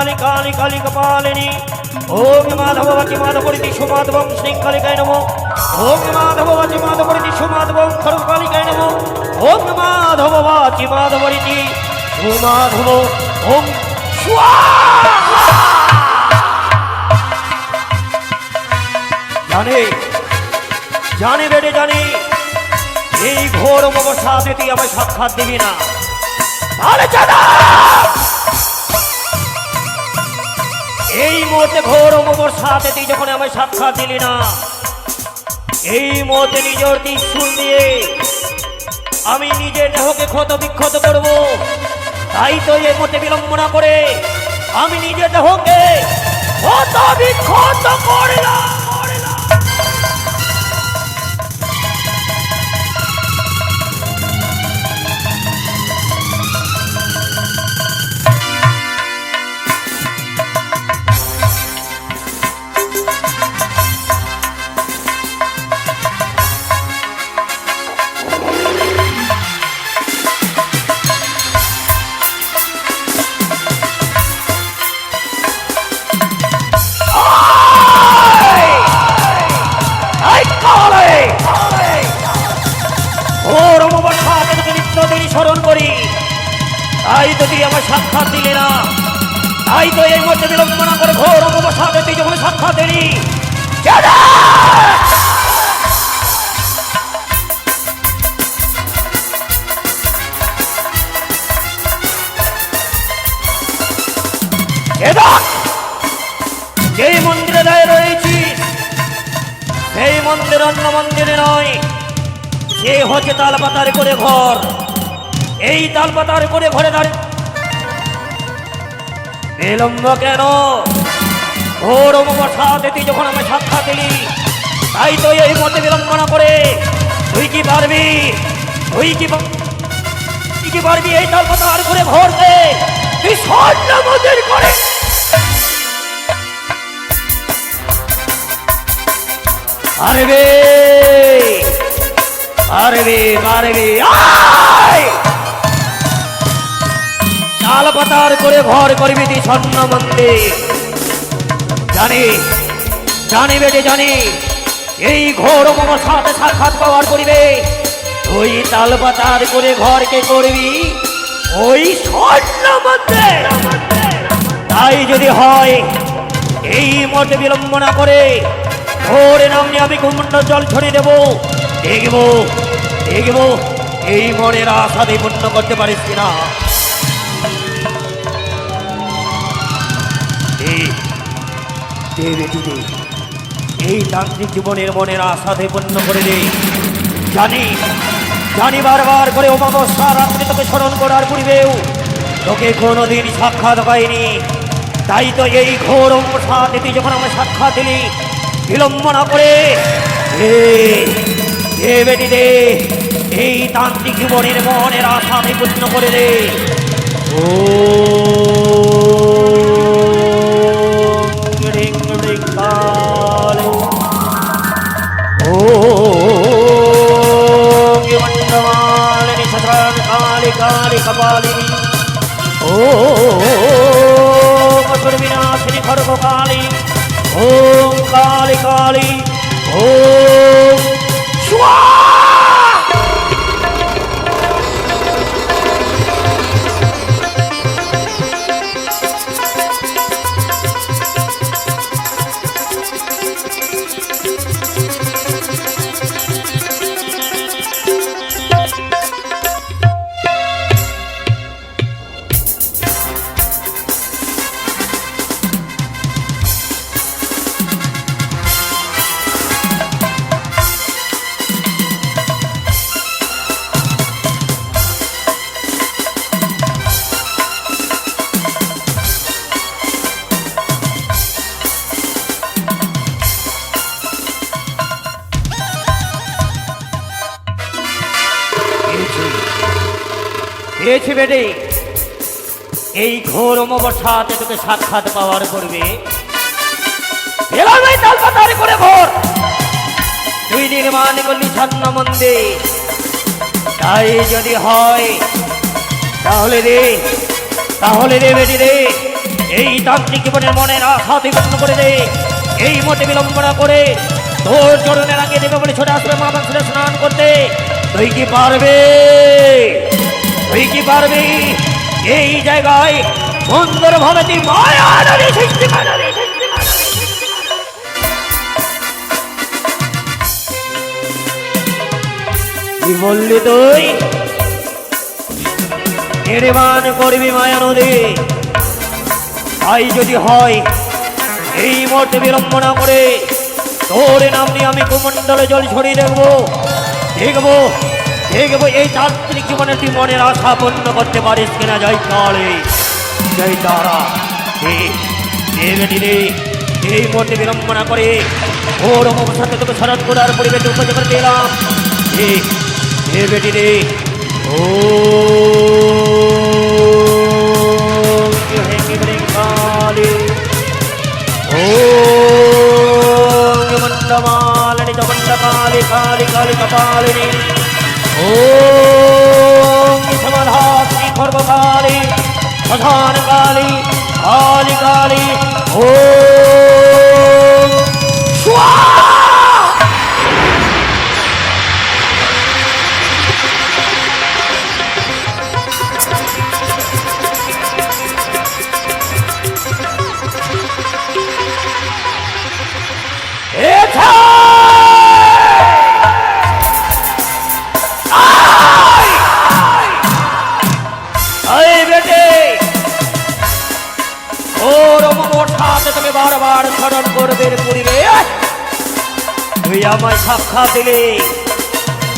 काली काली काली कपालिनी ओम माधव वच माधवरिति सुमाधवं श्रीकालिकाय नमो ओम माधव वच माधवरिति सुमाधवं खड्गकालिकाय नमो ओम माधव वच माधवरिति सुमाधव ओम स्वाहा जाने जाने बेटे जाने এই ঘোর অবসাদে তুই আমায় সাক্ষাৎ দিবি না আরে চাঁদা এই মুহূর্তে ঘোর অবসাদে তুই যখন আমায় সাক্ষাৎ দিলি না এই মুহূর্তে নিজের ত্রিশূল দিয়ে আমি নিজের দেহকে ক্ষত বিক্ষত করব তাই তো এই মুহূর্তে বিলম্বনা করে আমি নিজের দেহকে ক্ষত বিক্ষত করলাম স্মরণ করি তাই তো তুই আমার সাক্ষাৎ দিলি না তাই তো এই মধ্যে বিলম্বনা করে ঘোর অবসাদে তুই যখন সাক্ষাৎ দিলি যেই মন্দিরে দায় রয়েছি সেই মন্দির অন্য মন্দিরে নয় সে হচ্ছে তালপাতার করে ঘর এই তালপাতার করে ঘরে দাঁড়িয়ে বিলম্ব কেন ঘোর অবসাদে তুই যখন আমায় সাক্ষাৎ দিলি তাই তো এই মধ্যে বিলম্বনা করে তুই কি পারবি এই তালপাতার করে ঘরকে তুই স্বর্ণ মন্দির করে পারবে পারবে পারবে তালপাতার করে ঘর করবি তুই স্বর্ণ মন্দির জানি জানি বেটে জানি এই ঘোর অবসাদে সাক্ষাৎ পাওয়ার করিবে তুই তালপাতার করে ঘরকে করবি ওই স্বর্ণ মন্দির তাই যদি হয় এই মতে বিলম্বনা করে ঘোরে নামনি আমি কুমন্ড জল ছড়িয়ে দেবো দেখবো দেখবো এই মনের আশা দিয়ে পূর্ণ করতে পারিস কিনা এই তান্ত্রিক জীবনের মনের আশা দিয়ে পূর্ণ করে দে জানি জানি বারবার করে অমাবস্যা রাত্রে তোকে স্মরণ করার পূর্বেও তোকে কোনোদিন সাক্ষাৎ পাইনি তাই তো এই ঘোর অবসাদে তুই যখন আমার সাক্ষাৎ দিলি বিলম্বনা করে বেটি দে এই তান্ত্রিক জীবনের মনের আশা আমি পূর্ণ করে দে ও রিং রিং কালো ও মন্ডমালিনী সদান কালী কালী কপালিনী ও মসুর বিনাশিনী খড়গ কালী ओम काली काली ओम स्वाहा পেয়েছি বেটে এই ঘোর অমাবস্যাতে তোকে সাক্ষাৎ পাওয়ার পূর্বে তালপাতার করে ঘোর তুই নির্মাণ করলি স্বর্ণ মন্দির তাই যদি হয় তাহলে রে বেটি রে এই তান্ত্রিক জীবনের মনের আশা তুই পূর্ণ করে দে। এই মতে বিলম্বনা করে তোর চরণের আগে দেবে বলে ছুটে আসবে মা বাংশে স্নান করতে। তুই কি পারবে? তুই কি পারবি এই জায়গায় সুন্দরভাবে তুই মায়া নদী সৃষ্টি করবি? কি বললি তুই? নির্মাণ করবি মায়া নদী? তাই যদি হয় এই মুহূর্তে বিলম্বনা করে তোর নাম নিয়ে আমি কুমণ্ডলে জল ছড়িয়ে দেখবো দেখবো দেখবো এই তান্ত্রিক জীবনে তুই মনের আশা পূর্ণ করতে পারিস কিনা। জয় কালী, জয় তারা। এই মুহূর্তে বিলম্বনা করে ওর সাথে তোকে স্মরণ করার পরিবেশ উপযোগ করে দিলাম। বেটি রে, ও কালী, ও মন্ডমালিনী চমন্ড কালী কালী কালী কপালিনী, ও সমধাত্রী খর্বকালী প্রধান কালী কালী কালী, ও বারবার স্মরণ করবে পরিবে। তুই আমায় সাক্ষাৎ দিলে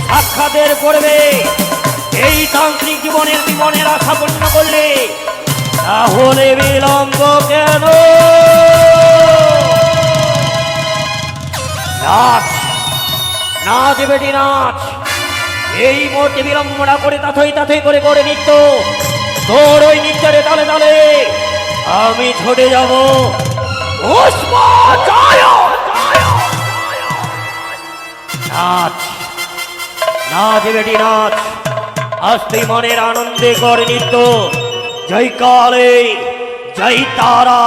সাক্ষাতের করবে এই তান্ত্রিক জীবনের জীবনের আশা পূর্ণ করলে, তাহলে বিলম্ব কেন? নাচ নাচ বেটি নাচ। এই মুহূর্তে বিলম্বনা করে তাথই তাথই করে করে নৃত্য। তোর ওই নৃত্যের তালে তালে আমি ছুটে যাব। নাচ নাচ বেটি নাচ। আজ তুই মনের আনন্দে কর নৃত্য। জয় কালী, জয় তারা,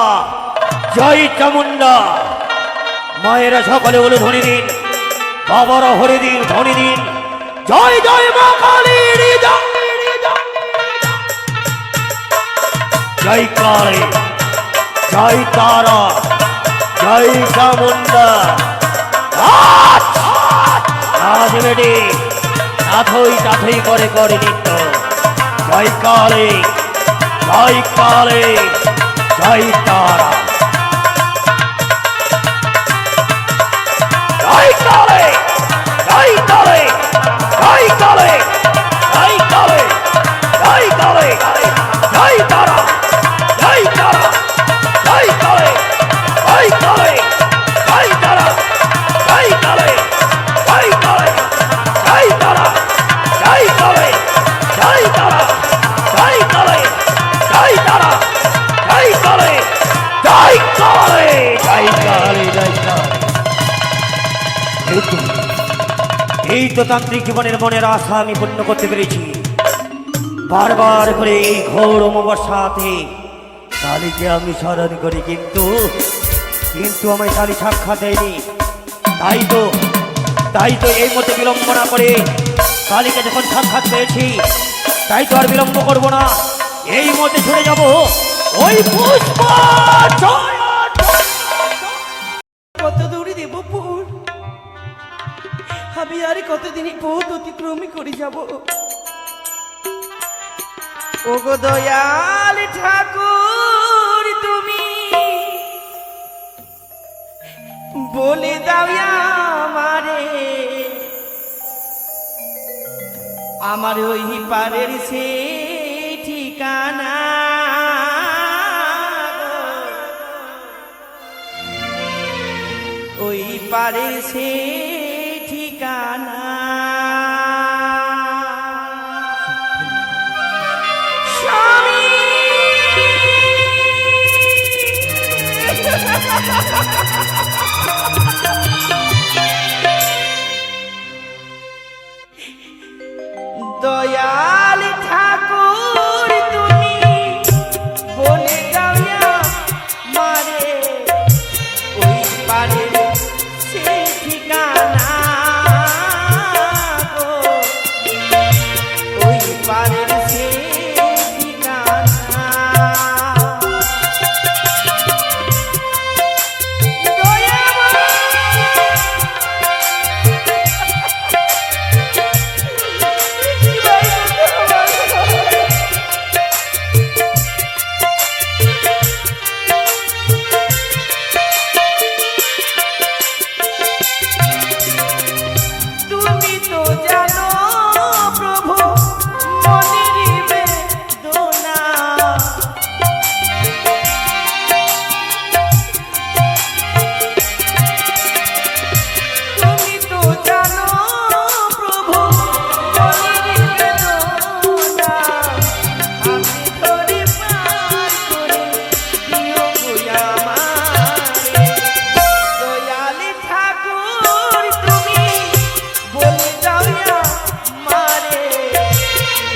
জয় চামুন্ডা। মায়েরা সকলে বলে ধ্বনি দিন, বাবারা হরি দিন ধ্বনি দিন। জয় জয় মা কালী, জয় কালী, জয় তারা, জয় চামুন্ডা। নাচ বেটি তাথই তাথই করে করে নৃত্য। জয় কালী, জয় কালী, জয় তারা, জয় কালী, জয় কালী, জয় কালী, জয় কালী, জয় কালী, জয় তারা, জয় তারা, জয় কালী, জয় কালী, জয় তারা, জয় কালী, জয় কালী, জয় তারা, জয় কালী, জয় তারা, জয় কালী, জয় তারা, জয় কালী, জয় কালী, জয় কালী, জয় কালী। এই তো তান্ত্রিক জীবনের মনের আশা আমি পূর্ণ করতে পেরেছি। বারবার করে এই ঘোর অমাবস্যাতে কালীকে আমি স্মরণ করি, কিন্তু আমায় কালী সাক্ষাৎ দেয়নি। তাই তো এই মতে বিলম্বনা করে কালীকে যখন সাক্ষাৎ পেয়েছি, তাই তো আর বিলম্ব করব না। এই মতে ছুটে যাব ওই পুষ্প। কত দূরে দেবপুর, আমি আর কতদিনই পথ অতিক্রমী করে যাব। ওগো দয়াল ঠাকুর, তুমি বলে দাও আমারে, আমার ওই পারের সে ঠিকানা। ওই পারের সে ঠিকানা। স্বামী দয়াল ঠাকুর, তুমি বলে দাও পারের সে ঠিকানা তুমি তো জানো প্রভু মনের বেদনা তুমি তো জানো প্রভু মনের বেদনা আমি ধরে পার করে দিও গো আমারে দয়ালি ঠাকুর তুমি বলে দাও মারে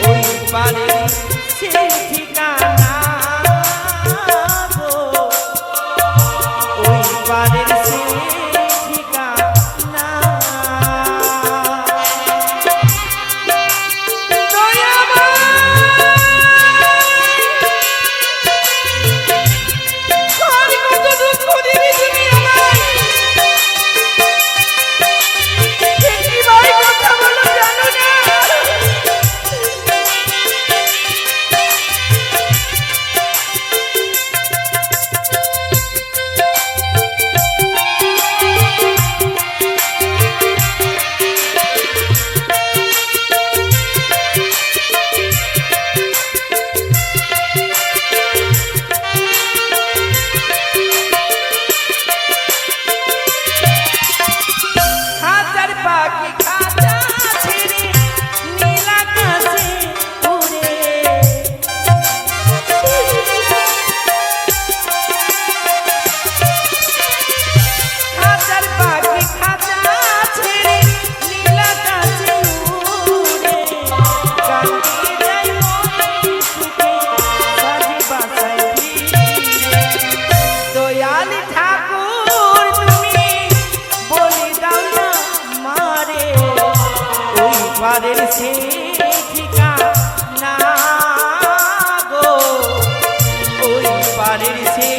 ওই পারে সে ঠিকানা গো ওই পারের সে ঠিকানা আর কত দুঃখ দিবি তুমি আমায় কি ভাই কথা বলো জানো না হাজার পাখি খাঁচা ছেড়ে নীল আকাশে উড়ে হাজার পাখি খাঁচা ছেড়ে নীল আকাশে উড়ে কান্দিয়ে যায় মনে সুখে সাজে বাসায় ফিরে দয়ালি ঠাকুর তুমি বলে দাও না মারে ওই পারের সে ঠিকানা গো ওই পারের সে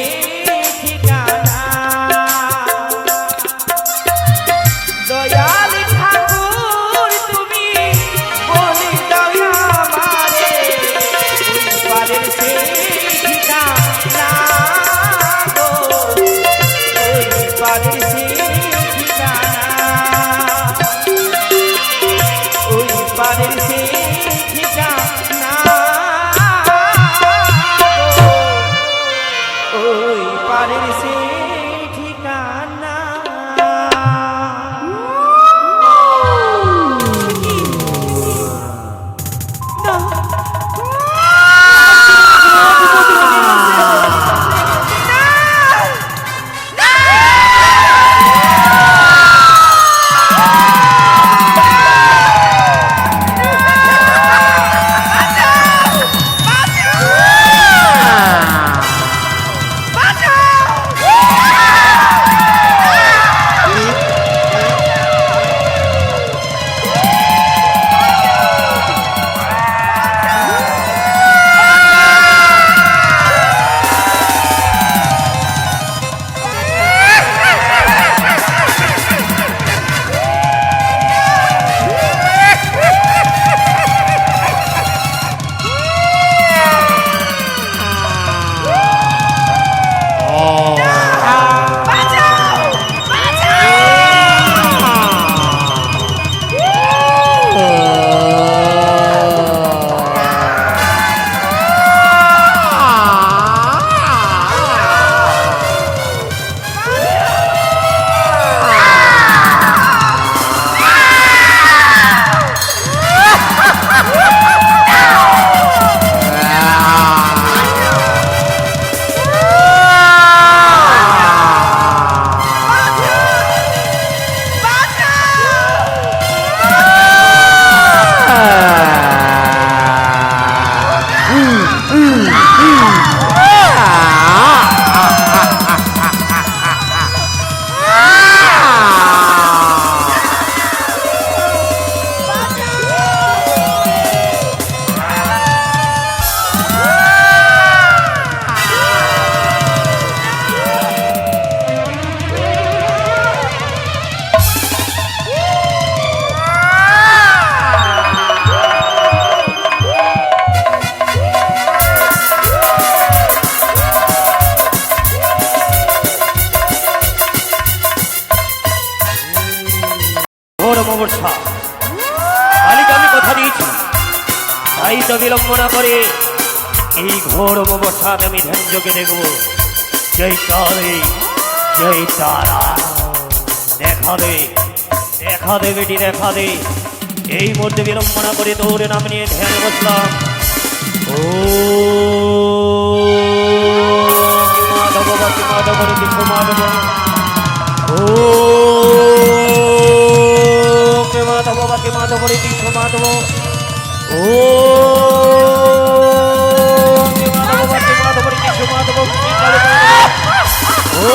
ঠিকানা দয়ালি ঠাকুর তুমি বলে দাও আমারে ওই পারের সে ঠিকানা গো ওই পারের সে ঠিকানা ওই পারের সে ঠিকানা তাই তো বিলম্ব না করে এই ঘোর অবসাদ আমি ধ্যান যোগে দেখব। জয় কালী, জয় তারা, দেখা দে, দেখা দে বেটি, দেখা দে। এই মুহূর্তে বিলম্ব না করে তোর নাম নিয়ে ধ্যানে বসলাম। ও মাধব বাকি মাধব রে কৃষ্ণ মাধব, ও মাধব বাকি মাধব রে কৃষ্ণ মাধব, ও মাধব বাকি মাধব রে কৃষ্ণ মাধব, ও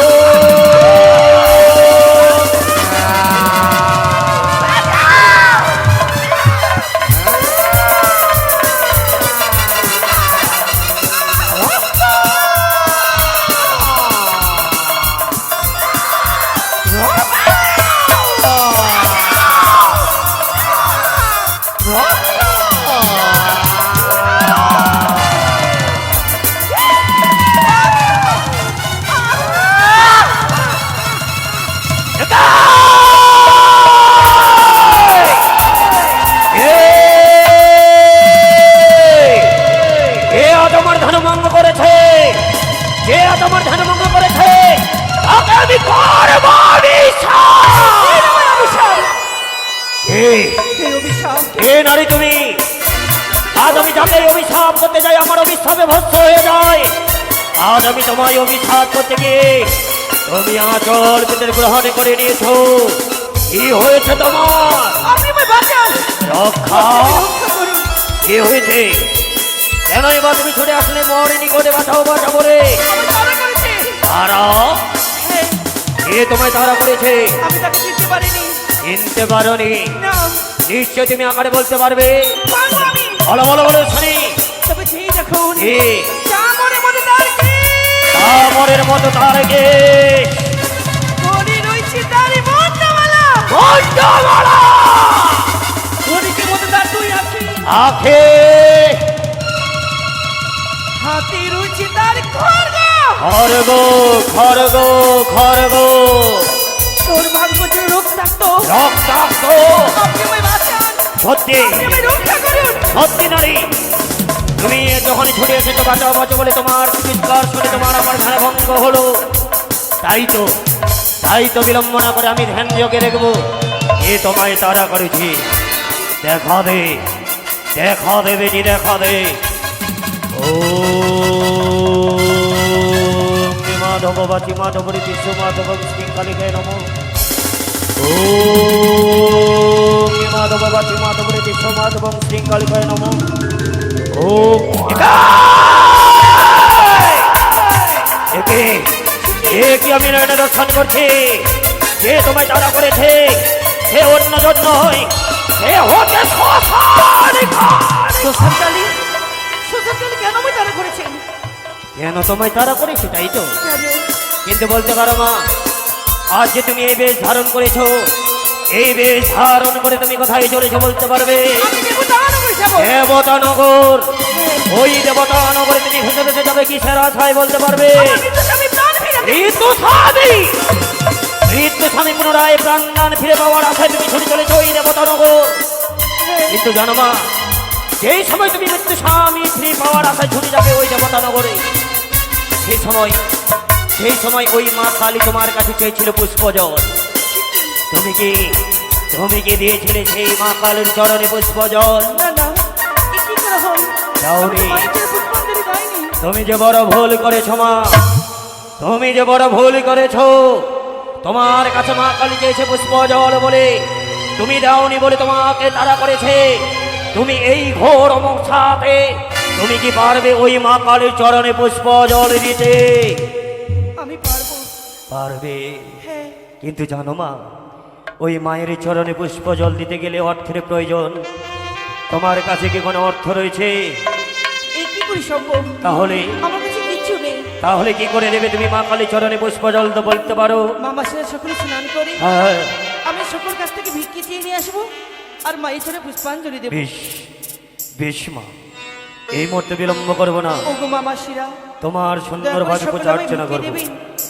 নারী তুমি, আজ আমি যাকে অভিশাপ করতে যাই আমার অভিশাপে ভস্ম হয়ে যায়। আজ আমি তোমায় অভিশাপ করতে গিয়ে তুমি আঁচল পেটের গ্রহণ করে নিয়েছো। কি হয়েছে তোমার? রক্ষা কি হয়েছে? কেন এবার তুমি ছুটে আসলে মরে নিকটে বাঁচাও বাঁচাবো রে? তারা কে তোমায় তারা করেছে? আমি তাকে চিনতে পারিনি। চিনতে পারোনি? না। নিশ্চয় তুমি আকারে বলতে পারবে। পারবো আমি। বলো বলো বলো শুনি। তবে যেই দেখুন কি? চামরের মধ্যে তার কি? চামরের মতো তার কে? গলি রয়েছে তারই মন্ডমালা। মন্ডমালা। গলিকে মধ্যে তার দুই আঁখি। আঁখি। হাতি রয়েছে তার খড়গ। খড়গ, খড়গ, খড়গ। সৌভাগ্য যে রক্তাক্ত। রক্তাক্ত। আপনি আমায় বাঁচান। সত্যি। আপনি আমায় রক্ষা করুন। সত্যি নারী, তুমি যখনই ছুটে এসেছো বাঁচাও বাঁচাও বলে তোমার চিৎকার শুনে তোমার আমার ধ্যান ভঙ্গ হলো। তাই তো বিলম্ব না করে আমি ধ্যান যোগে দেখবো এ তোমায় তারা করেছি। দেখা দে, দেখা দে বেটি, দেখা দে। ও মাধব বাচি মাধব রে বিশ্ব মাধব শৃঙ্খলিকায় নম। ও মাধব বাচি মাধব রে বিশ্ব মাধব শৃঙ্খলিকায় নম। ও কি আমি নয়নে দর্শন করছি? যে তোমায় তারা করেছে সে অন্য জন নয়, সে হতে শ্মশানকালী। শ্মশানকালী কেন আমায় তারা করেছেন? কেন তোমায় তারা করেছে তাই তো? কেন? কিন্তু বলতে পারো মা, আজ যে তুমি এই বেশ ধারণ করেছো, এই বেশ ধারণ করে তুমি কোথায় চলেছো বলতে পারবে? আমি দেবতানগর যাব। দেবতানগর। ওই দেবতানগরে তুমি ভেসে ভেসে যাবে কি সেরা ছাই বলতে পারবে? আমার মৃত্যুস্বামী প্রাণ ফিরে পেয়ে। মৃত্যুস্বামী পুনরায় প্রাণ ফিরে পাওয়ার আশায় তুমি ছুটে চলেছো ওই দেবতানগর। কিন্তু জানো মা, যেই সময় তুমি মৃত্যুস্বামী ফিরে পাওয়ার আশায় ছুটে যাবে ওই দেবতানগরে, সেই সময় ওই মা কালী তোমার কাছে চেয়েছিল পুষ্পজল। তুমি কি দিয়েছিলে সেই মা কালীর চরণে পুষ্পজল? না না, এ কি করে হয়? দাওনি। আমি মায়ের চেয়ে পুষ্পাঞ্জলি দাইনি। তুমি যে বড় ভুল করেছো মা, তুমি যে বড় ভুল করেছো। তোমার কাছে মা কালী চেয়েছে পুষ্পজল বলে তুমি দাওনি বলে তোমাকে তারা করেছে। তুমি এই ঘোর অমোক্ষাতে তুমি কি পারবে ওই মা কালীর চরণে পুষ্পজল দিতে? আমি পারবো। পারবে। হ্যাঁ। কিন্তু জানো মা, ওই মায়ের চরণে পুষ্পজল দিতে গেলে অর্থের প্রয়োজন। তোমার কাছে কি কোনো অর্থ রয়েছে? এ কি করে সম্ভব? তাহলে আমার কাছে কিচ্ছু নেই। তাহলে কি করে দেবে তুমি মা কালী চরণে পুষ্পজল? তো বলতে পারো। মামা সেরা সকলে স্নান করে হ্যাঁ, আমি সকল কাছ থেকে ভিক্ষি চেয়ে নিয়ে আসবো আর মায়ের চরণে পুষ্পাঞ্জলি দেবো। বেশ বেশ মা, এই মুহূর্তে বিলম্ব করবো না। ওগো মামা শিরা, তোমার সুন্দর ভাবে পূজা অর্চনা করবো।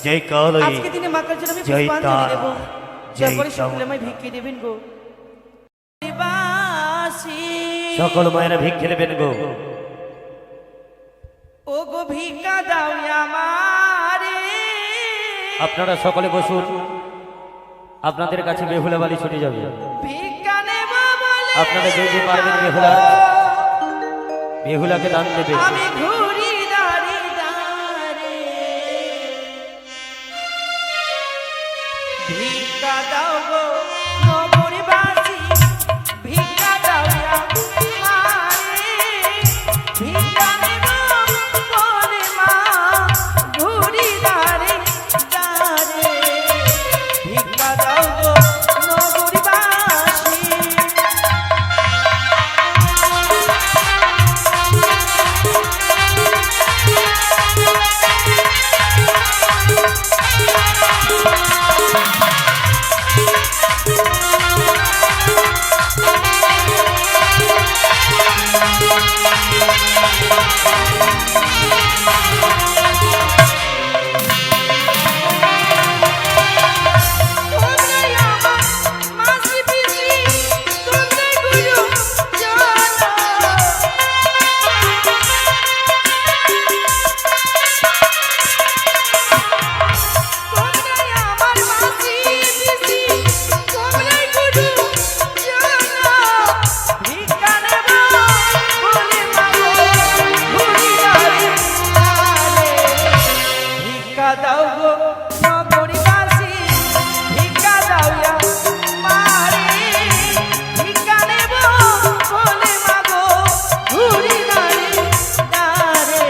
জয় কালী, আজকে দিনে মাকার জন্য আমি জয় পুষ্পাঞ্জলি তারা, দেবো। জয় তারপরে সকলে তারা। আমায় ভিক্ষি দেবেন গো। বাসি সকল মায়েরা ভিক্ষে দেবেন গো। ও গো ভিক্ষা দাও আমারে। আপনারা সকলে বসুন, আপনাদের কাছে বেহুলা বালি ছুটে যাবে। ভিক্ষা নেব বলে আপনারা যে পারবেন বেহুলাকে দান দেবে। আমি ঘুরি দাঁড়ি দাঁড়ে। ভিক্ষা দাও গো নগরবাসী, ভিক্ষা দাও আমারে। ভিক্ষা নেব বলে মা ঘুরি দাঁড়ি দাঁড়ে। ভিক্ষা দাও গো নগরবাসী। তোমরাই আমার মাসি পিসি, তোমরাই গুরু জানো। তোমরাই আমার মাসি পিসি, তোমরাই গুরু জানো। ভিক্ষা নেব বলে মা গো ঘুরি দাঁড়ি দাঁড়ে। ভিক্ষা দাও গো নগরবাসী, ভিক্ষা দাও আমারে। ভিক্ষা নেব বলে মা গো ঘুরি দাঁড়ি দাঁড়ে।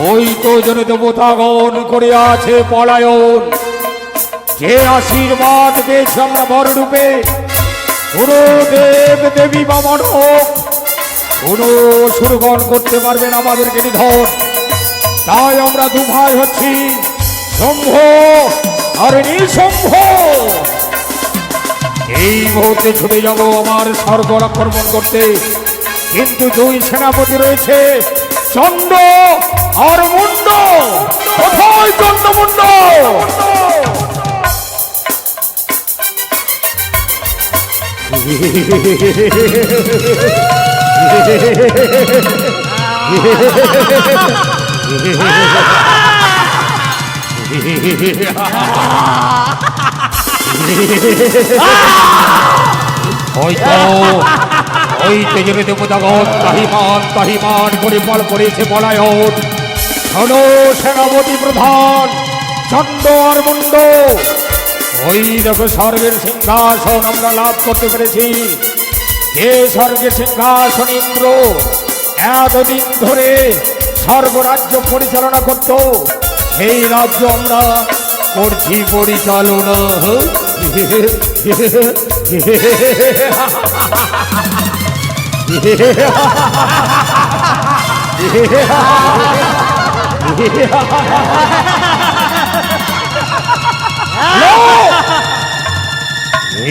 ওই তো যেন দেবতাগণ করিয়াছে পলায়ন, যে আশীর্বাদ পেয়েছে আমরা বররূপে। কোনো দেব দেবী বা মানব কোনো সুরগণ করতে পারবেন আমাদেরকে নিধন। তাই আমরা দু ভাই হচ্ছি, শম্ভ আর নিঃশম্ভ। এই মুহূর্তে ছুটে যাব আমার স্বর্গ আক্রমণ করতে, কিন্তু দুই সেনাপতি রয়েছে, চন্ড আর মুন্ড। কোথায় চন্ড মুন্ড? ওই তেজরে দেবতাগণ তাহিমান করে বল করেছে পলায়ন। শোনো সেনাপতি প্রধান চন্ড আর মুন্ড, ওই দেখো স্বর্গের সিংহাসন আমরা লাভ করতে পেরেছি। যে স্বর্গের সিংহাসন ইন্দ্র এতদিন ধরে স্বর্গরাজ্য পরিচালনা করত, সেই রাজ্য আমরা করছি পরিচালনা।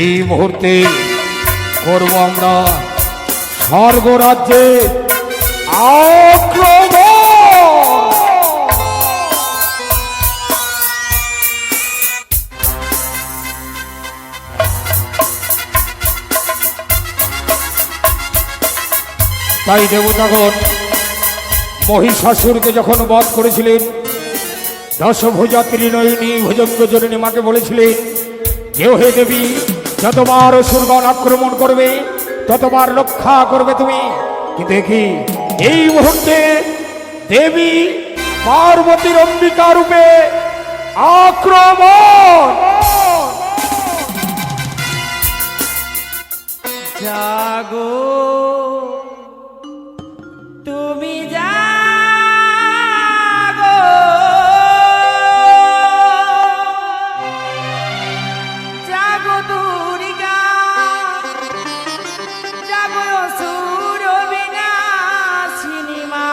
এই মুহূর্তে করব আমরা স্বর্গরাজ্যে আক্রমণ। তাই দেবতাগণ মহিষাসুরকে যখন বধ করেছিলেন, দশভুজা ত্রিনয়নী ভুজঙ্গ জননী মাকে বলেছিলেন যে হে দেবী, যতবার অসুরগণ আক্রমণ করবে ততবার রক্ষা করবে তুমি। কি দেখি এই মুহূর্তে দেবী পার্বতীর অম্বিকা রূপে আক্রমণ। জাগো তুমি জাগো জাগো দুর্গা জাগো অসুর বিনাশিনী মা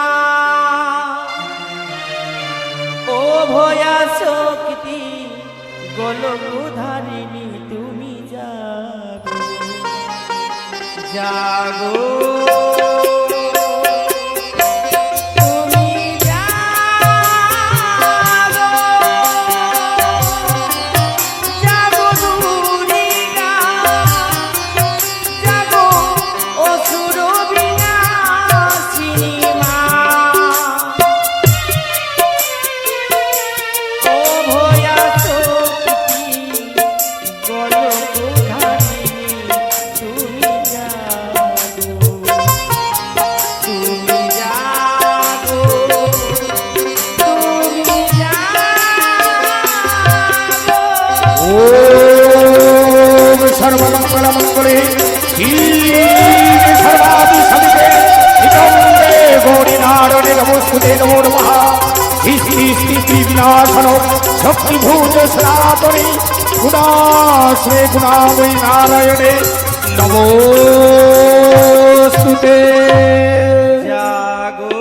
ও ভয়া শক্তি গোলকধারিণী তুমি জাগো জাগো তুমি জাগো জাগো দুর্গা জাগো অসুর বিনাশিনী মা ও ভয়া শক্তি গোলকধারিণী তুমি জাগো তুমি জাগো তুমি জাগো ওম সর্বমঙ্গল মঙ্গলে শিবে সর্বাদি সাধিকে নিতম্বে গৌরী নারায়ণে নমস্তুতে নমো নমঃ সৃষ্টি স্থিতি বিনাশন শক্তিভূত সনাতনী গুণাশ্রে গুণাময়ী নারায়ণে নমস্তুতে। জাগো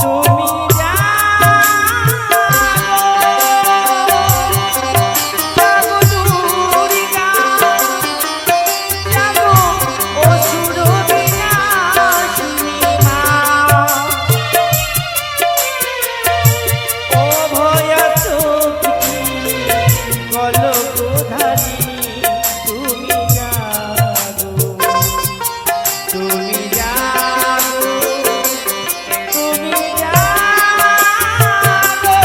তুমি জাগো দুর্গা জাগো অসুর বিনাশিনী মা ও ভয়া শক্তি গোলকধারিণী তুমি জাগো তুমি জাগো তুমি জাগো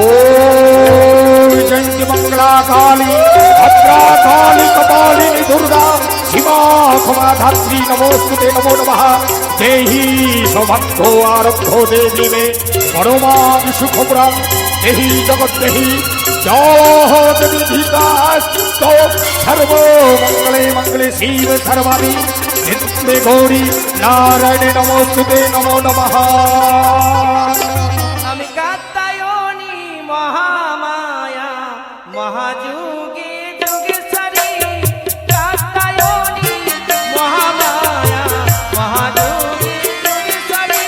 ओम जय मंगला काली भद्रा काली कपालिनी दुर्गा शिवा क्षमा धात्री नमोस्तुते नमो नमः देहि सौभाग्यो आरब्धो देवी मे परमां सुखप्रं देहि जगत देहि जय देवी धीतास्तो सर्वो मंगले मंगले शिव सर्वादि नित्य गौरी नारायणे नमोस्तुते नमो नमः। আমি কাত্তায়নী মহামায়া মহাযুগে যোগেশ্বরী কাত্তায়নী মহামায়া মহাযুগে যোগেশ্বরী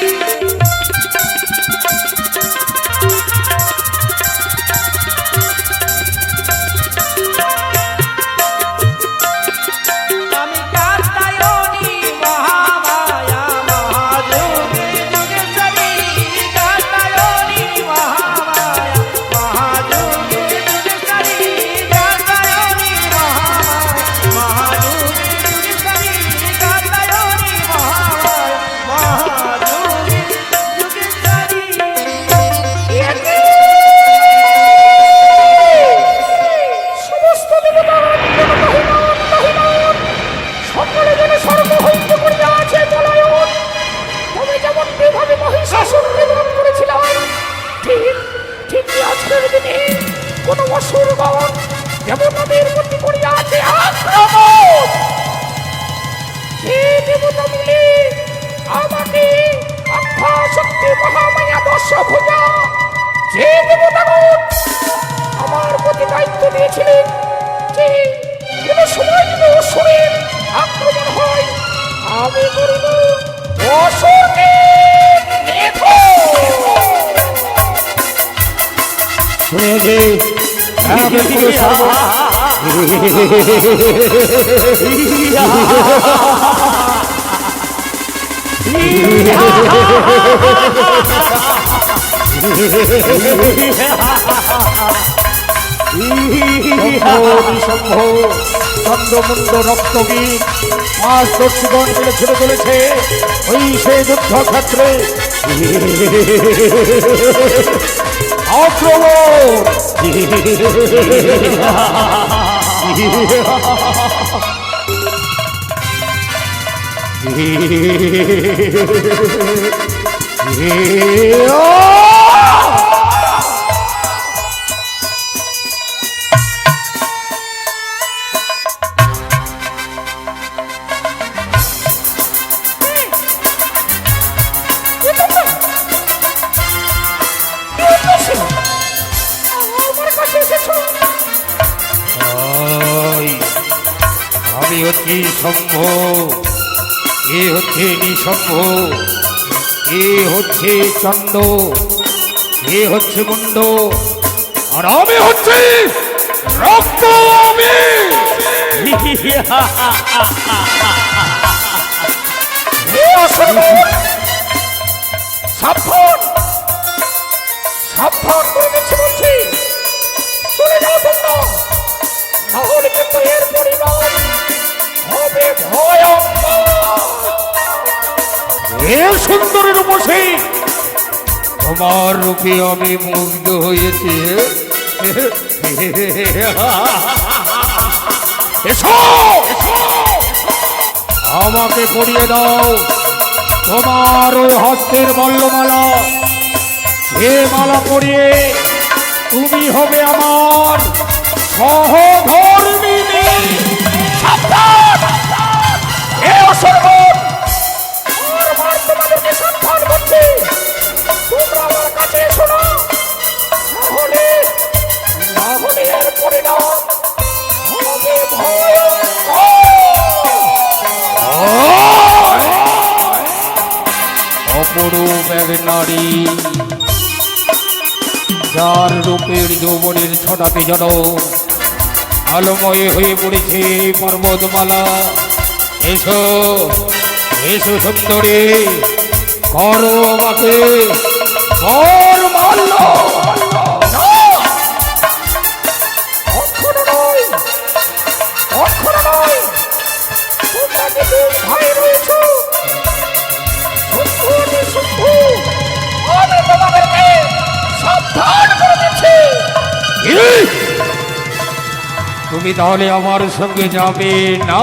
আমি কাত্তায়নী মহামায়া মহাযুগে যোগেশ্বরী কাত্তায়নী মহামায়া মহাযুগে যোগেশ্বরী কাত্তায়নী মহামায়া মহাযুগে যোগেশ্বরী কাত্তায়নী মহামায়া মহাযুগে যোগেশ্বরী সমস্ত দেবতার সকলে যেন স্বর্গ হইতে করিয়া আছে পলায়ন। তবে যেমন বিভাবে মহিষাসুরকে বধ করেছিলাম ঠিক ঠিকই আজকের দিনে কোন অসুরগণ দেবতাদের প্রতি করিয়া আছে আক্রমণ। যে দেবতা মিলে আমাকে আখ্যা শক্তি মহামায়া দশভুজা যে দেবতাগণ আমার প্রতি দায়িত্ব দিয়েছিলেন যে কোন সময় যদি অসুরের আক্রমণ হয় আমি করব অসুরকে শুনেছি চন্দ্রমুন্ড রক্তগীত মাস দর্শিগণ মিলে ছেড়ে চলেছে ওই সে যুদ্ধক্ষেত্রে হচ্ছে শম্ভ, এ হচ্ছে নিঃশম্ভ, এ হচ্ছে চন্ড, এ হচ্ছে মুন্ড, আর আমি হচ্ছে রক্ত। আমি সাবধান, সাবধান করে দিচ্ছি বলছি, চলে যাও তোমরা, নাহলে কিন্তু এর পরিণাম হবে ভয়ঙ্কর। এ সুন্দরী রূপসী, তোমার রূপে আমি মুগ্ধ হয়েছি। এসো, আমাকে পরিয়ে দাও তোমার ওই হস্তের মল্লমালা। এ মালা পরিয়ে তুমি হবে আমার সহধর্মিণী। এ অসম্ভব, বারবার তোমাদেরকে সাবধান করছি, তোমরা আমার কাছে এসো না, নাহলে এর পরিণাম হবে ভয়ঙ্কর। অপরূপ এক নারী, যার রূপের যৌবনের ছটাতে যেন আলোময় হয়ে পড়েছে পর্বতমালা। এসো, এসো সুন্দরী, করো আমাকে বর মাল্য। অক্ষর নয়, অক্ষর নয়, তোমরা যে দুই ভাই রয়েছো, শম্ভু নিঃশম্ভু, আমি তোমাদেরকে সাবধান করে দিচ্ছি। তুমি তাহলে আমার সঙ্গে যাবে না?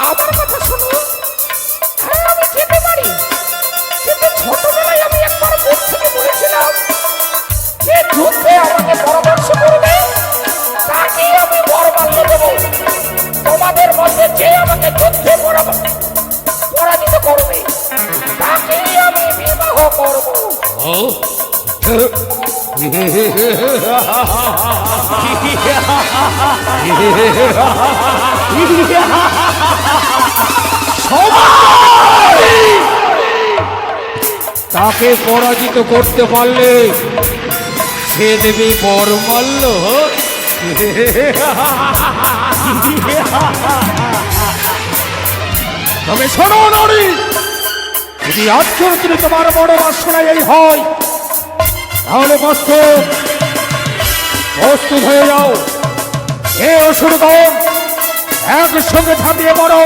আমার কথা শোনো, হ্যাঁ আমি যেতে পারি, কিন্তু ছোটবেলায় আমি একবার মুখ থেকে বলেছিলাম যে যুদ্ধে আমাকে পরামর্শ করবে তাকে আমি বরমাল্য দেব। তোমাদের মধ্যে যে আমাকে যুদ্ধে পরাজিত করবে তাকেই আমি বিবাহ করব। তাকে পরাজিত করতে পারলে সে দেবে বরমাল্য। তবে শোনো নারী, যদি আজ চরিত্রে তোমার বড় বাসনা এই হয়, তাহলে প্রস্তুত হয়ে যাও। এ অসুরগণ একসঙ্গে ঝাঁপিয়ে পড়ো,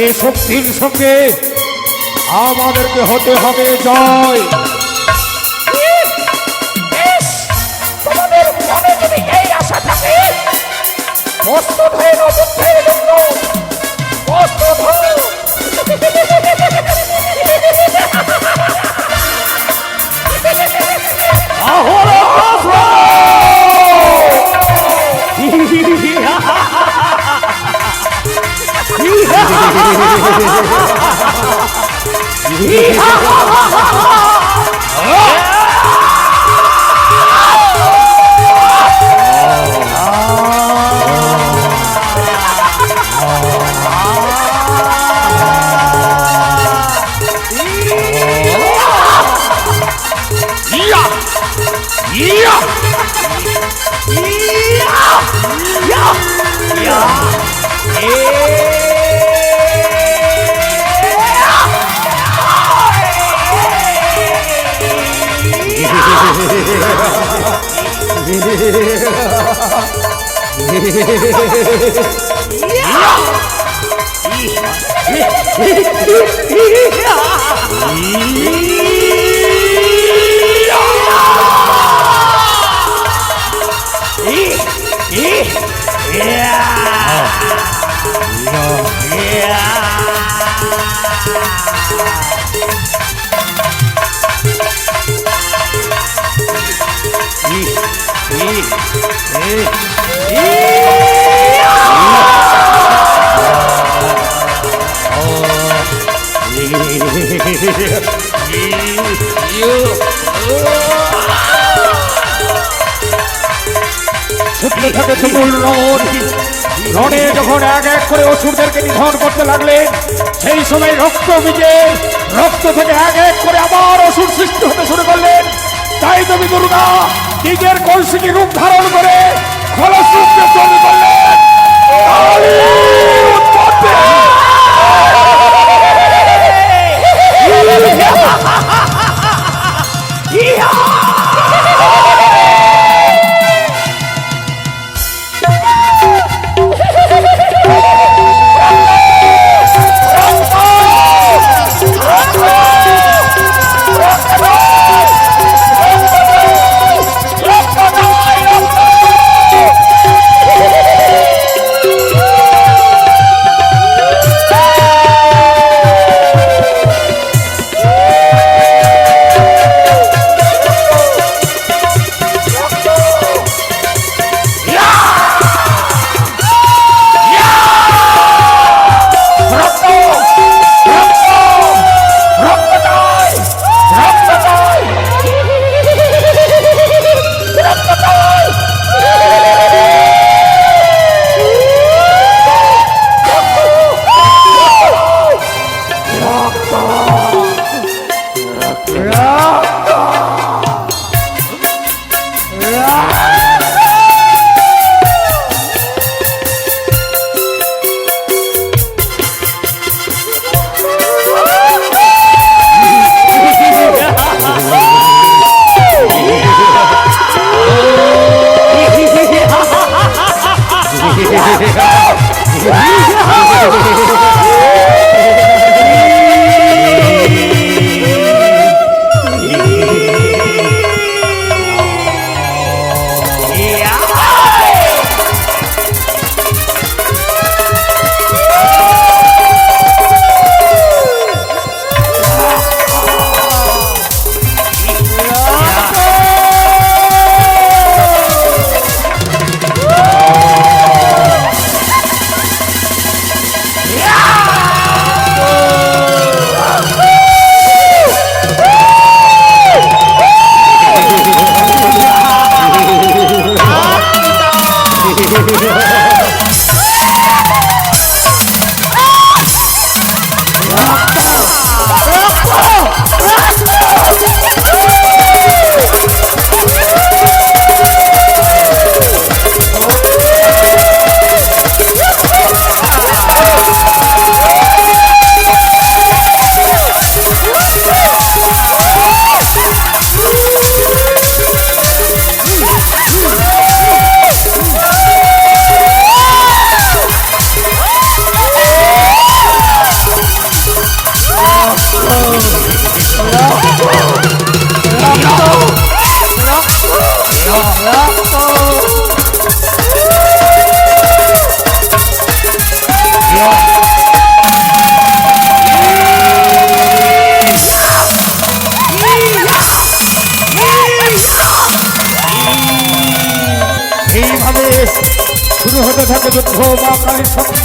এ শক্তির সঙ্গে আমাদেরকে হতে হবে জয়। তোমাদের মনে যদি এই আশা থাকে, প্রস্তুত হয়ে নাও যুদ্ধের জন্য, প্রস্তুত হও। হতে থাকে তুমুল রণ। রণে যখন এক এক করে অসুরদেরকে নিধন করতে লাগলেন, সেই সময় রক্ত ভিজে রক্ত থেকে এক এক করে আবার অসুর সৃষ্টি হতে শুরু করলেন। তাই দেবী দুর্গা নিজের কৌশিকী রূপ ধারণ করে খলসরূপকে তৈরি করলেন। কালীর উৎপত্তি। এইভাবে শুরু হতে থাকে যুদ্ধ মা কালীর সঙ্গে।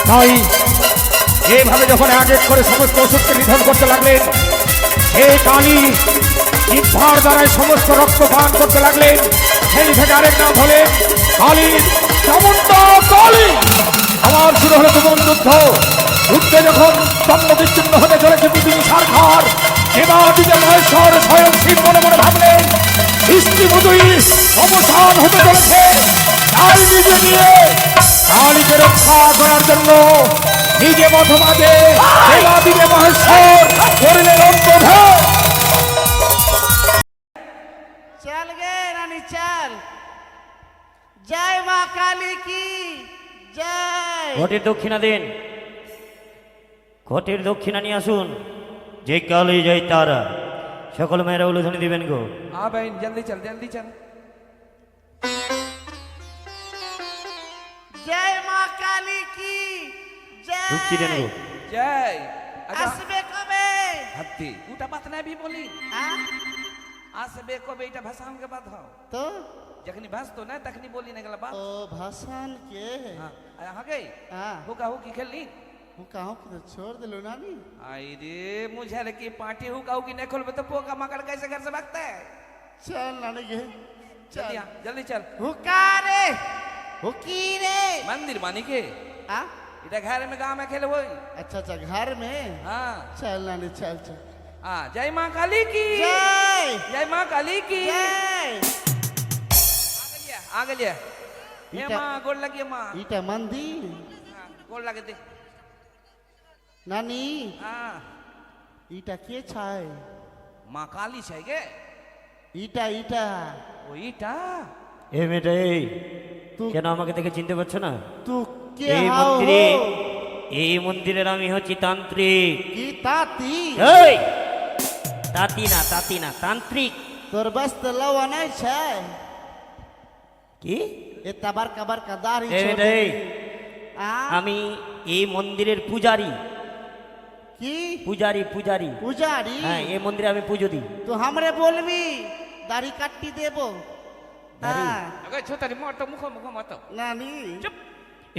তাই এইভাবে যখন এক এক করে সমস্ত ওষুধকে নিধন করতে লাগলেন, সেই কালী জিহ্বার দ্বারাই সমস্ত রক্ত পান করতে লাগলেন। সেই থেকে আরেক নাম হলে কালী চামুন্ডা কালী। আমার শুরু হলো তুমুল যুদ্ধ। যুদ্ধে যখন চন্দ্র বিচ্ছিন্ন হতে চলেছে পৃথিবী সারখার, দেবাদিদেব মহেশ্বর স্বয়ং শিব মনে মনে ভাবলেন বৃষ্টি মধুই অবসান হতে চলেছে। তাই নিজে নিয়ে কালীকে রক্ষা করার জন্য নিজে মধমাদে দেবাদিদেব মহেশ্বর করলেন অন্তর্ভ। चल गे रानी चल। जय माँ काली की जय। ঘটের দক্ষিণা দিন, ঘটের দক্ষিণা নিয়ে আসুন। যে কালী জয় তারা, সকল মেয়েরা উলুধ্বনি দিবেন গো। हाँ बहन जल्दी चल जल्दी चल। जय माँ काली की ঢুকছি দেন जय। গো। जय अच्छा আসবে কবে? हत्ती उटा बात नहीं भी बोली हाँ? आसबे को बेटा भसान के बात हो तो जखनी भास तो ना तखनी बोली नहीं गला बात ओ भाषण के हाँ हाँ गई हाँ हुका हुकी खेलनी હું કહું કે छोड़ दिलो नानी। आई रे मुझे की पार्टी हुका हुकी नहीं खोल तो पोका मकड़ कैसे घर से भागता है। चल नानी गे जल्दी आ, जल्दी चल हुका रे हुकी रे। मंदिर मानी के हाँ इधर घर में गांव में खेले वही अच्छा अच्छा घर में। हाँ चल नानी चल चल। हाँ जय माँ काली की जय जय माँ काली की जय। आ गया ये इटा- माँ गोल लगी माँ ईटा मंदिर हाँ, गोल लगे दे नानी हाँ ईटा के छाय माँ काली छै गे ईटा ईटा ও ইটা এ মেয়েটা, এই তু- কেন আমাকে দেখে চিনতে পারছো না? तू के এই हाउ মন্দিরে, हो? এই মন্দিরের আমি হচ্ছি তান্ত্রিক। की ताती এই তাঁতি না, তাঁতি না, তান্ত্রিক। तोर बस तो लवा नहीं छै। কি? एता बड़का बड़का दाढ़ी এ মেয়েটা, এই आ আমি এই মন্দিরের পূজারি। की পূজারি, পূজারি। पुजारी হ্যাঁ, এই মন্দিরে আমি পুজো দিই। तो हमरे बोलबी दाढ़ी काटी देबो। दाढ़ी? हाँ, अगर छोटा मत मुखो मुखो मत नानी चुप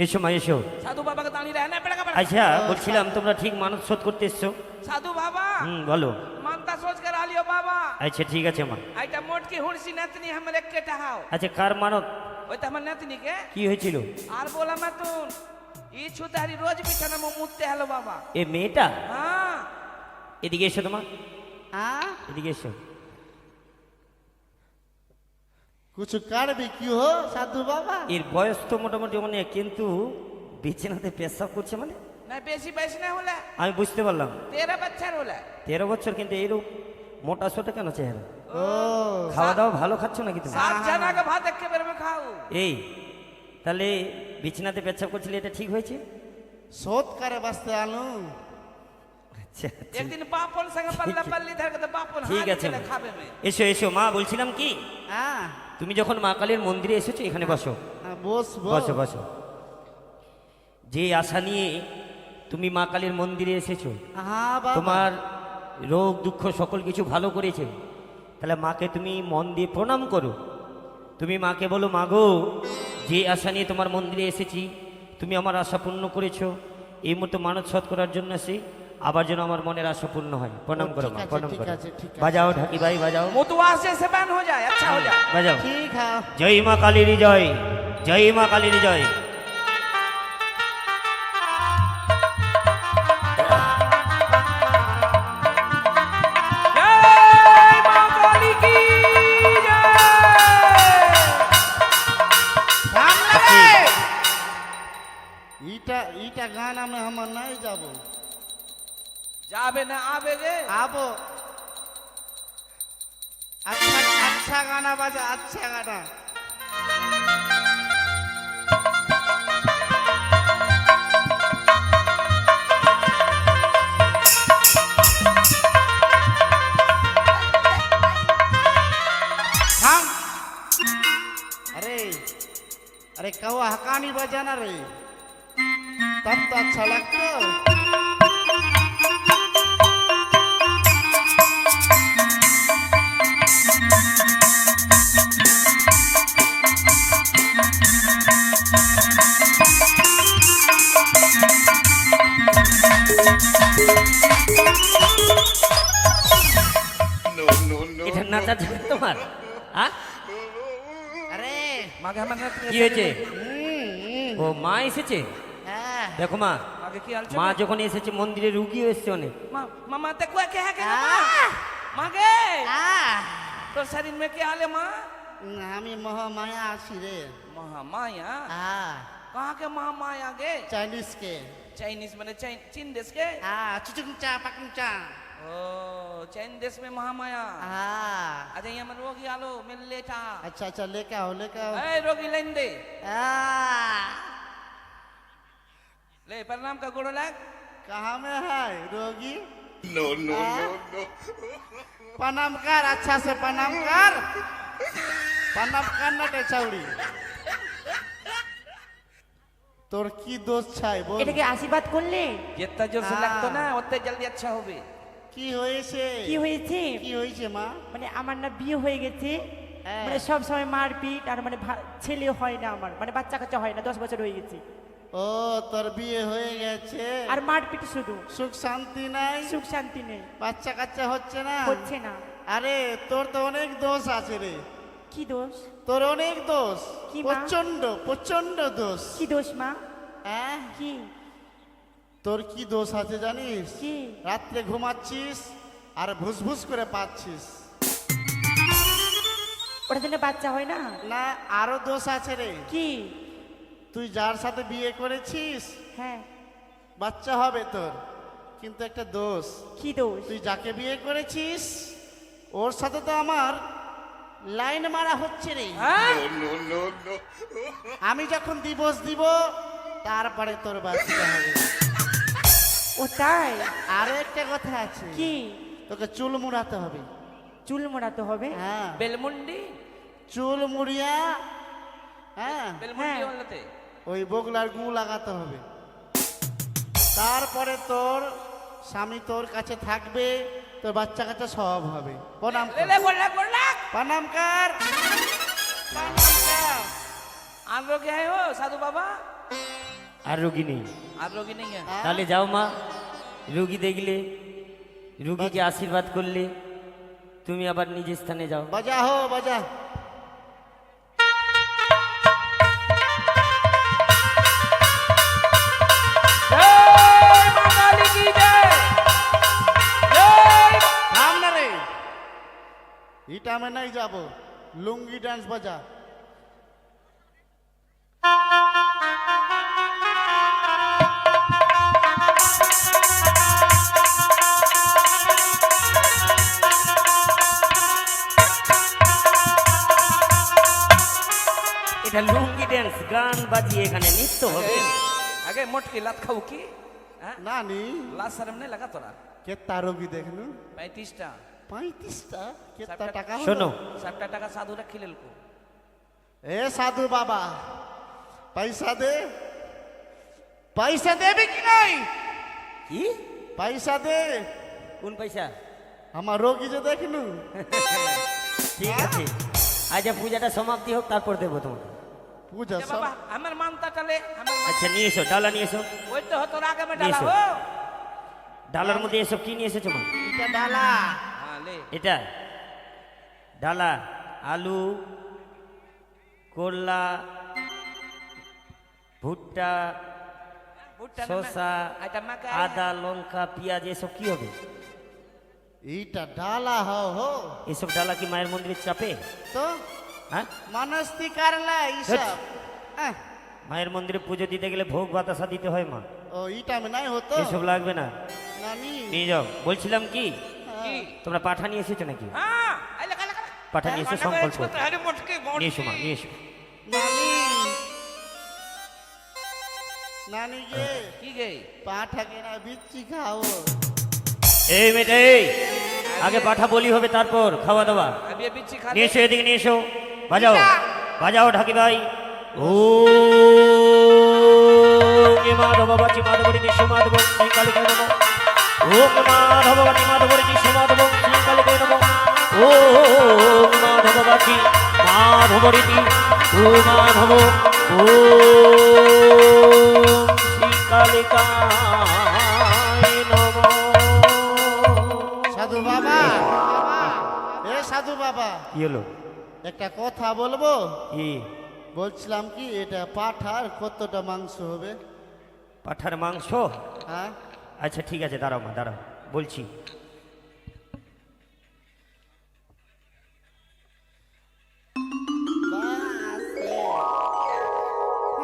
এসো মা, এসো। साधु बाबा का दानी रहना पड़ेगा बड़ा আচ্ছা, বলছিলাম তোমরা ঠিক মানত শোধ করতে এসছো? साधु बाबा বলো। मानता सोच कर आलियो बाबा আচ্ছা ঠিক আছে মা। आइटा मोट की हुणसी नतनी हमरे केटा हाओ আচ্ছা, কার মানত? ওই তো আমার নাতনি কে কি হয়েছিল? আর বলা মাতুন ই ছুতারি রোজ বিছানা মো মুততে হলো বাবা এ মেয়েটা, হ্যাঁ এদিকে এসো তোমা, हाँ এদিকে এসো। कुछ कर भी क्यों हो साधु बाबा? এর বয়স তো মোটামুটি অনেক, কিন্তু বিছানাতে পেশাব করছে মানে না বেশি বয়স না হলে আমি বুঝতে পারলাম। 13 বছর হলে 13 বছর, কিন্তু এইরূপ মোটা সোটা কেন চেহারা? ओ খাওয়া দাওয়া ভালো খাচ্ছ নাকি তুমি? 7 जना का भात एक के बेर में खाओ এই তাহলে বিছানাতে পেশাব করছিলে, এটা ঠিক হয়েছে? शोध करे बसते आलू। আচ্ছা एक दिन पापन संग पल्ला पल्ली धर के तो पापन ঠিক हाथ আছে चले মা। खावे में এসো এসো মা, বলছিলাম কি, हाँ তুমি যখন মা কালীর মন্দিরে এসেছো, এখানে বসো, हाँ, बोस বসো बोस বসো। যে আশা নিয়ে তুমি মা কালীর মন্দিরে এসেছো, हाँ बाबा তোমার রোগ দুঃখ সকল কিছু ভালো করেছে, তাহলে মাকে তুমি মন দিয়ে প্রণাম করো। তুমি মাকে বলো, মাগো, যে আশা নিয়ে তোমার মন্দিরে এসেছি, তুমি আমার আশা পূর্ণ করেছো, এই মতো মানত সৎ করার জন্য আসি, আবার যেন আমার মনের আশা পূর্ণ হয়। প্রণাম করো মা, প্রণাম ঠিক করো। আছে, ঠিক আছে। বাজাও ঢাকি ভাই, বাজাও, मुतवास जैसे बैन हो जाए अच्छा हो जाए বাজাও। ठीक है। জয় মা কালীর জয়, জয় মা কালীর জয়। जय मां काली की जय काम लगे ईटा ईटा गाना में हम नहीं जाबो। जाबे ना आबे गे आबो अच्छा अच्छा गाना बजा, अच्छा गाना। अरे कौआ हकानी बजाना रे, तब तो अच्छा लगता। এটা নাচা যাবে তোমার? হ্যাঁ, अरे মাগে আমার কি হয়েছে? ও মা এসেছে? हाँ, দেখো মা, মাগে কি আলছো মা যখন এসেছে মন্দিরে রুগীও এসছে অনেক। মামা তে কোয়া কে হ্যাঁ মাগে हाँ, তোর শরীর মে কে আলে মা हमें महामाया आशी रे। महामाया हाँ, कहाँ के महामाया गे चाइनीज के। चाइनीज माने चीन देश के हाँ, चुचुंचा पकुंचा। ओ चीन देश में महामाया हाँ, अच्छा यहाँ में रोगी आलो मिल लेटा अच्छा अच्छा लेके आओ लेके आओ। ए रोगी लेन दे हाँ, ले प्रणाम का गोड़ो लाग कहाँ में है रोगी? No no no no. प्रणाम कर, अच्छा से प्रणाम कर। प्रणाम कर ना टे चौड़ी। তোর কি দোষ চাই বল? এটাকে আশীর্বাদ করলে? जितना जोर से लगतो ना उतने जल्दी अच्छा होबे কি হয়েছে? কি হয়েছে? কি হয়েছে মা? মানে আমার না বিয়ে হয়ে গেছে, হ্যাঁ। মানে সব সময় মারপিট আর মানে ছেলে হয় না, আমার মানে বাচ্চা কাচ্চা হয় না, 10 বছর হয়ে গেছে ও তোর বিয়ে হয়ে গেছে আর মারপিট শুধু, সুখ শান্তি নাই, সুখ শান্তি নেই, বাচ্চা কাচ্চা হচ্ছে না। হচ্ছে না। আরে তোর তো অনেক দোষ আছে রে, কি দোষ? তোর অনেক দোষ, কি মা? প্রচন্ড প্রচন্ড দোষ। কি দোষ মা? হ্যাঁ, কি তোর কি দোষ আছে জানিস? কি? রাত্রে ঘুমাচ্ছিস আর ভুসভুস করে পাচ্ছিস। ওটার জন্য বাচ্চা হয় না? না, আরো দোষ আছে রে। কি? তুই যার সাথে বিয়ে করেছিস হ্যাঁ। বাচ্চা হবে তোর, কিন্তু একটা দোষ। কি দোষ? তুই যাকে বিয়ে করেছিস ওর সাথে তো আমার লাইন মারা হচ্ছে রে। আমি যখন দিবস দিব তারপরে তোর বাচ্চা হবে। ও তাই? আরো একটা কথা আছে, কি? তোকে চুল মুড়াতে হবে। চুল মোড়াতে হবে? হ্যাঁ, बेलमुंडी চুল মুড়িয়া, হ্যাঁ बेलमुंडी हाँ। बोलते ওই বগলার গু লাগাতে হবে। তারপরে তোর স্বামী তোর কাছে থাকবে, তোর বাচ্চা কাচ্চা সব হবে। প্রণাম ले কর, ले बोल लाग প্রণাম কর, প্রণাম কর। आप लोग क्या है हो साधु बाबा আর রুগী নেই? आप लोग ही नहीं है হ্যাঁ? তাহলে যাও মা, রুগী দেখলে, রুগীকে আশীর্বাদ করলে, তুমি আবার নিজ স্থানে যাও। বাজা হো বাজা। जय मां काली की जय जय থাম না রে, এটা আমি নাই যাব। লুঙ্গি ডান্স বাজা। এটা লুঙ্গি ড্যান্স, গান বাজিয়ে এখানে নৃত্য হবে। आगे मोट की लात खाऊ की নানি लात शर्म नहीं लगा तोरा কেতা রোগী দেখনু? 35 टा 35টা কেতা টাকা হলো? শোনো, 60 টাকা साधु रखी लेल को এ সাধু বাবা, পয়সা দে। পয়সা দেবে কি নাই? কি? পয়সা দে, কোন পয়সা? আমার রোগী যে দেখনু। ঠিক আছে, আজ পূজাটা সমাপ্তি হোক, তারপর দেবো তোমাকে। পূজা ए সব बाबा हमर मानता चले हमर আচ্ছা নিয়ে এসো, ডালা নিয়ে এসো। ওই তো হতো আগে में डाला নিয়ে हो এসো। ডালার মধ্যে এসব কি নিয়ে এসেছো মা? এটা ডালা। हां ले এটা ডালা, আলু, করলা, ভুট্টা, भुट्टा শসা, आइटम में क्या আদা, লঙ্কা, পেঁয়াজ, এসব কি হবে? এইটা ডালা হো এসব ডালা কি মায়ের মন্দিরে চাপে? তো হ্যাঁ, মানস্তি কারলা এইসব। হ্যাঁ, মায়ের মন্দিরে পুজো দিতে গেলে ভোগ বাতাসা দিতে হয় মা, ও এইটা আমি নাই হতো এসব লাগবে না। নানি। নিয়ে যাও। বলছিলাম কি, की তোমরা পাঠা নিয়ে এসেছো নাকি? हां आइले काला পাঠা নিয়ে এসো, সংকল্প तो हरे मोट के নিয়ে এসো মা, নিয়ে এসো। নানি নানি গে की गई পাঠা কেনা বিচ্ছি খাও। এই মেয়ে, এই আগে পাঠা বলি হবে, তারপর খাওয়া দাওয়া। अब ये बिच्छी खा নিয়ে এসো, এদিকে নিয়ে এসো। বাজাও বাজাও ঢাকি ভাই, ও মাধব বাচি মাধবরী বিশ্ব মাধব শ্রীকালিকায় নমঃ ওম মাধব বাচি মাধবরী বিশ্ব মাধব শ্রীকালিকায় নমঃ ওম মাধব বাচি মাধবরী ও মাধব ওম শ্রীকালিকায় নমঃ। সাধু বাবা, এ সাধু বাবা, কি হলো? একটা কথা বলবো? কি? বলছিলাম কি এটা পাঠার কতটা মাংস হবে? পাঠার মাংস? হ্যাঁ, আচ্ছা ঠিক আছে, দাঁড়াও মা, দাঁড়াও, বলছি।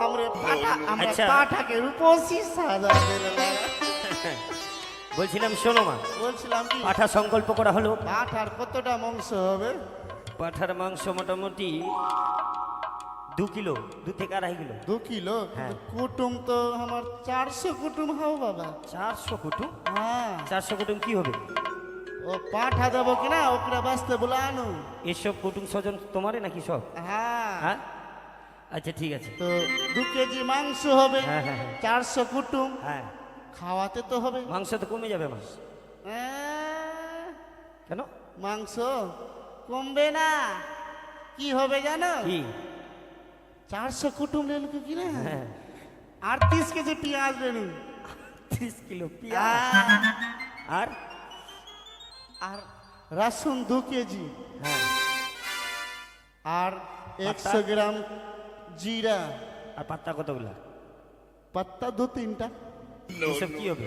আমরা আচ্ছা। পাঠাকে রূপসী সাজা দিলে। বলছিলাম শোনো মা, বলছিলাম কি পাঠা সংকল্প করা হলো। পাঠার কতটা মাংস হবে? পাঠার মাংস মোটামুটি 2 কিলো, 2 থেকে 2.5 কিলো। 2 কিলো? হ্যাঁ। কুটুম তো আমার 400 কুটুম হও বাবা। 400 কুটুম? হ্যাঁ, 400 কুটুম কি হবে? ও পাঠা দেবো কিনা ওকরা বাঁচতে বলানো। এসব কুটুম স্বজন তোমারে নাকি সব? হ্যাঁ, হ্যাঁ, আচ্ছা ঠিক আছে। তো 2 কেজি মাংস হবে। হ্যাঁ, হ্যাঁ, হ্যাঁ। 400 কুটুম হ্যাঁ, খাওয়াতে তো হবে। মাংস তো কমে যাবে মা। কেন? মাংস কমবে না, কি হবে জানো? কি? 400 কুটুম লেলু কিনা হ্যাঁ, 38 কেজি পেঁয়াজ লেলু। 30 কিলো পেঁয়াজ আর আর রসুন 2 কেজি হ্যাঁ, আর 100 গ্রাম জিরা। আর পাত্তা কতগুলা? পাত্তা 2-3টা। এসব কি হবে?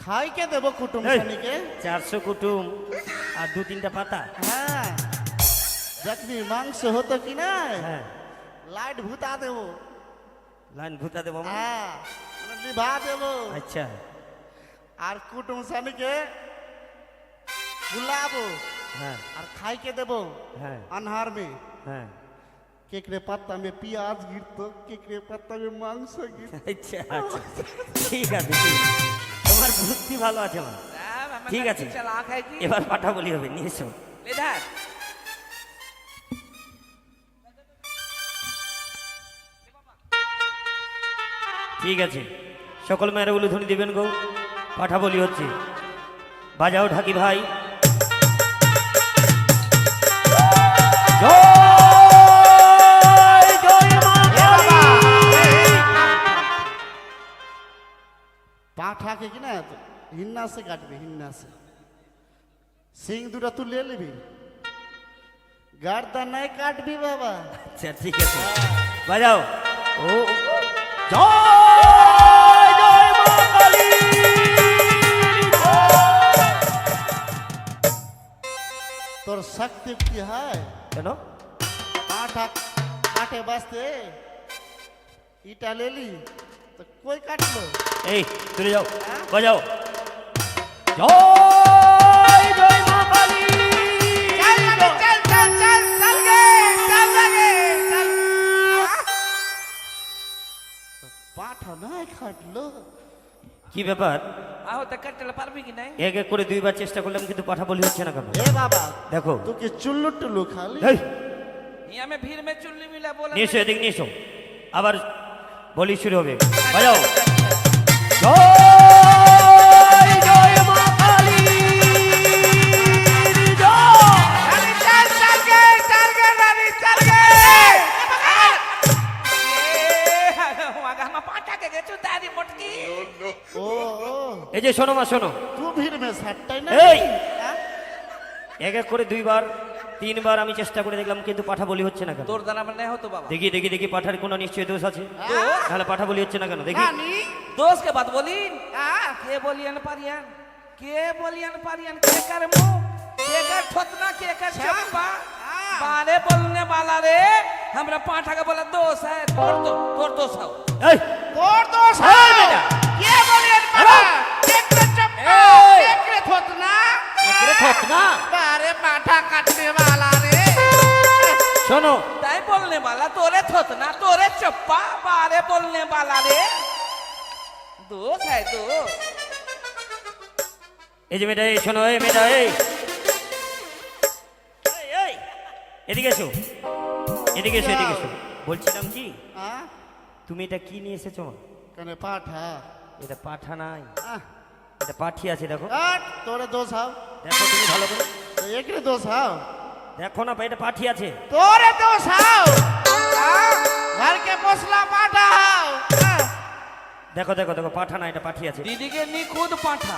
খাই কে দেবো কুটুম এই, শানিকে? 400 কুটুম আর 2-3টা পাতা? হ্যাঁ, যখনি মাংস হতো কি না হ্যাঁ, লাইট ভুতা দেবো। লাইন ভুতা দেবো মা? হ্যাঁ, লিভা দেবো। আচ্ছা, আর কুটুম শানিকে बुलाबो হ্যাঁ और खाई के देबो হ্যাঁ अनहार में। হ্যাঁ, केकरे पत्ता में प्याज गिरतो, केकरे पत्ता में मांस गिरतो। আচ্ছা আচ্ছা, ঠিক আছে, ঠিক আছে। তোমার বুদ্ধি ভালো আছে মা। ঠিক আছে, চালাক है কি? এবার পাঠা বলি হবে, নিয়ে এসো। इधर ঠিক আছে, সকল মেয়েরা উলুধ্বনি দেবেন গো, পাঠা বলি হচ্ছে। বাজাও ঢাকি ভাই। জয় জয় মা কালী। पाठा के कि ना हिन्ना से काटबी, हिन्ना से सिंग दूरा तू ले लेबी, गर्दन नहीं काटबी बाबा। আচ্ছা ঠিক আছে, বাজাও। ও জয় জয় মা কালী। तोर शक्ति की है কেন? पाठा काटे वास्ते ईटा ले ली तो कोई काट लो। এই চলে যাও, বাজাও। জয় জয় মা কালী। पाठा नहीं काट लो। কি ব্যাপার? आओ तो कटल पारबी कि नहीं? এক এক করে দুইবার চেষ্টা করলাম কিন্তু পাঠা বলি হচ্ছে না কেন? ए बाबा দেখো, तू के चुल्लू टुल्लू खाली। এই यहाँ में भीड़ में चुल्ली मिला बोला নিয়ে এসো, এদিকে নিয়ে এসো, আবার বলি শুরু হবে। বাজাও। জয় জয় মা কালী। জয়। ओ ओ এই যে শোনো মা, শোনো, तू भीड़ में सट्टाई এই। नहीं। हाँ? এক এক করে দুইবার তিনবার আমি চেষ্টা করে দেখলাম কিন্তু পাঠা বলি হচ্ছে না কেন? তোর দ্বারা আমার नहीं हो तो बाबा দেখি দেখি দেখি, পাঠার কোনো নিশ্চয় দোষ আছে, তাহলে পাঠা বলি হচ্ছে না কেন দেখি। दोस्त के बात बोली के बोलियन पारियन, के बोलियन पारियन, के कर मुंह, के कर ठोतना, के कर चप्पा, बारे बोलने वाला रे हमरा पाठा का बोला दोस्त है, तोर दोस्त है। এই तोर दोष है बेटा। ये बोलियन हेलो। केकरे चप्पा, ए। केकरे थोतना, একরে ঠক না, बारे पाठा काटने वाला रे। শোনো, ताई बोलने वाला तोरे थोतना, तोरे चप्पा, बारे बोलने वाला रे दोस्त है दोस्त। এই যে মেয়েটা, এই শোনো, এই মেয়েটা, এই এই, এই, এদিকে এসো। এদিকে এসো এদিকে এসো। বলছিলাম কি হ্যাঁ তুমি এটা কি নিয়ে এসেছো? কেন পাঠা এটা পাঠা নাই, আহ, এটা পাঠি আছে দেখো। আট, তোরে দোষ হাও দেখো তুমি ভালো করে একরে দোষ হাও দেখো না, এটা পাঠি আছে। তোरे दो साव घर के पोसला पाठा हाव দেখো দেখো দেখো, পাঠা না, এটা পাঠি আছে। दीदी के निखुद पाठा,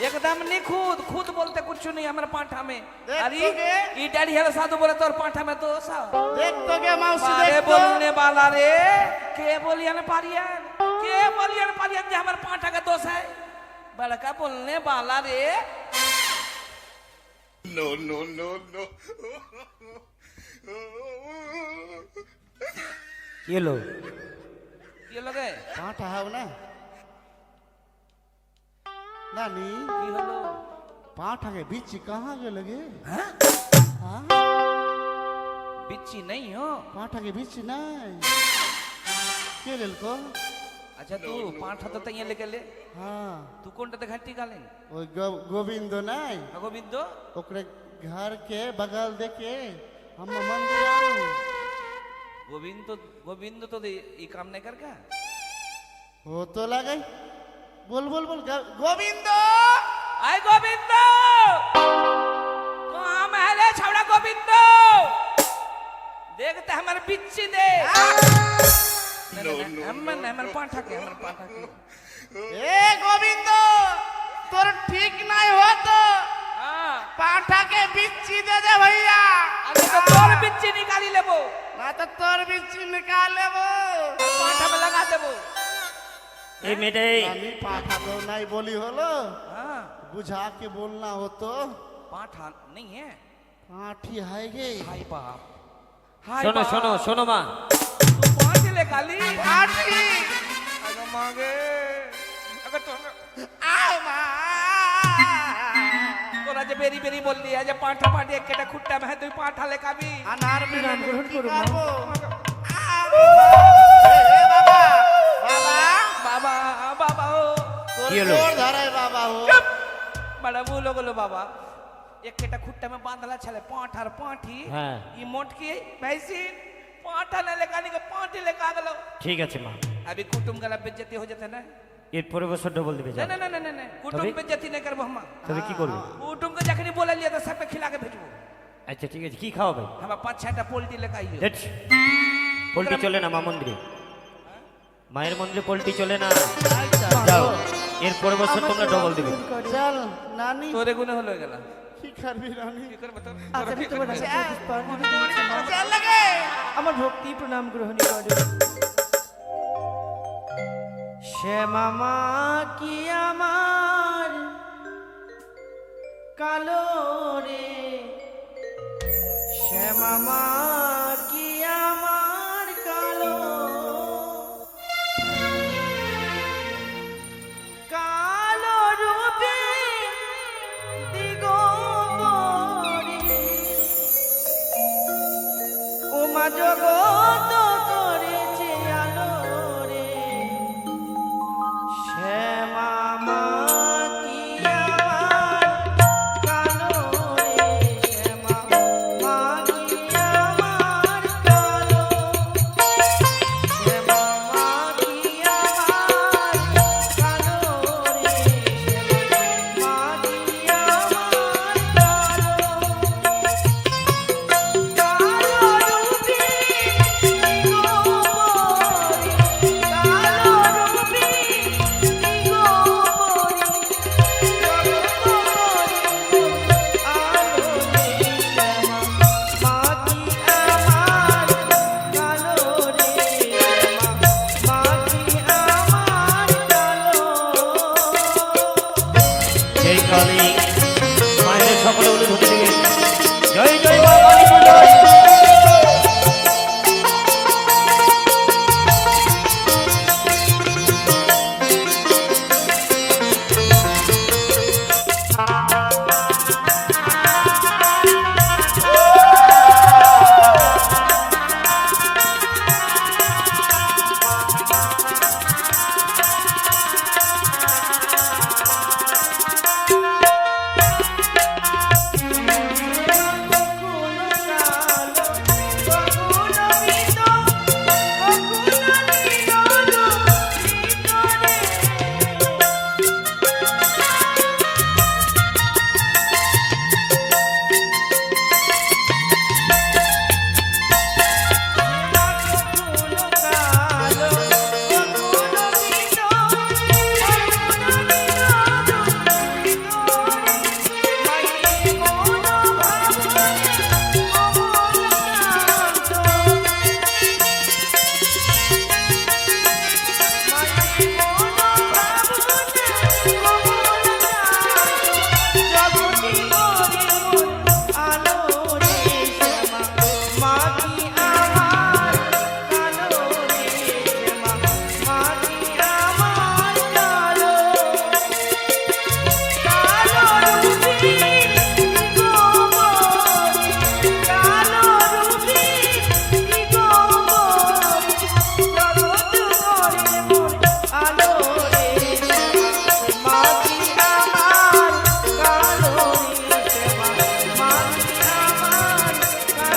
एकदम निखुद, खुद बोलते कुछ नहीं हमारे पाठा में। देख अरे तो के। ई डैडी हेलो साधु बोले तोर पाठा में तो सा देख तो के मौसी बारे देख तो बोलने वाला रे, के बोलियन पारियन, के बोलियन पारियन जे हमारे पाठा का दोष है, बड़का बोलने वाला रे। No, no, no, no. কি হলো? ये लगे पाठा हाव ना नानी की हलो पाठा के बीच कहाँ के लगे हैं? हाँ बिच्छी नहीं हो। पाठा के बीच नहीं के लेल को अच्छा तू पाठा तो तैयार लेके ले, हाँ तू कौन टे घंटी गाले वो गोविंद नहीं गोविंदो ओकरे घर के बगल देके हम मंदिर आलू गोविंद तो ये काम नहीं कर का। हो तो लगे बोल बोल बोल गोविंद आय गोविंद कहाँ महले छवड़ा गोविंद, देखते हमारे बिच्छी दे हमारे पाठा के ए गोविंद तोर ठीक नहीं हो तो हाँ पाठा के बिच्ची दे दे भैया अरे तो तोर बिच्छी निकाली लेबो, ना तो तोर बिच्ची निकाल लेबो पाठा में लगा देबो। এই মেয়েটাই नानी पाठा तो नहीं बोली होलो हाँ बुझा के बोलना हो तो पाठा नहीं है। पाठी है गे हाय बाप, हाय শোনো बाप। শোনো শোনো মা, तू पाँच ले काली पाठी अगर मांगे अगर तो आओ मां तोरा जे बेरी बेरी बोल दिया जे पाठा पाठी एक केटा खुट्टा में है तू पाठा ले काबी अनार में नाम ग्रहण करो, करबो ए बाबा बाबा बाबा बाबा ओ तोर की होलो? जोर धरे बाबा हो बड़ा बोलो बोलो बाबा, एक केटा खुट्टा में बांधला छले पाठ और पाठी हाँ। ई मोटकी भैंसी पाठा ले लेकानी के पाठी ले का गलो। ঠিক আছে মা, अभी कुटुंब गला बेइज्जती हो जाते ना। এরপরে বছর ডবল দিবে नहीं যাও। नहीं नहीं नहीं कुटुंब तभी? बेइज्जती नहीं करबो हम। তবে কি করবে? कुटुंब के जखनी बोला लिया तो सब पे खिला के भेजबो। আচ্ছা ঠিক আছে, কি খাওয়াবে? हम पांच छटा पोल्ट्री लेके आइयो। ধ্যাৎ, পোল্ট্রি চলে না মা মন্দিরে, মায়ের মন্দিরে পোল্ট্রি চলে না। যাও, এরপরে বছর তোমরা ডবল দিবে। चल नानी तोरे गुने होलो गेला की करबी रानी की करबो तो আজ আমি তোমার কাছে পুষ্পাঞ্জলি দিয়েছি মা। चल लगे আমার ভক্তি প্রণাম গ্রহণ করে। শ্যামা মা কি আমার কালো রে, শ্যামা মা কি আমার কালো, কালো রূপে দিগম্বরে ওমা জগত করেছে আলো রে, শ্যামা মা কি আমার কালো রে, শ্যামা মা কি আমার কালো, শ্যামা মা কি আমার কালো রে, শ্যামা মা কি আমার কালো, কালো রূপে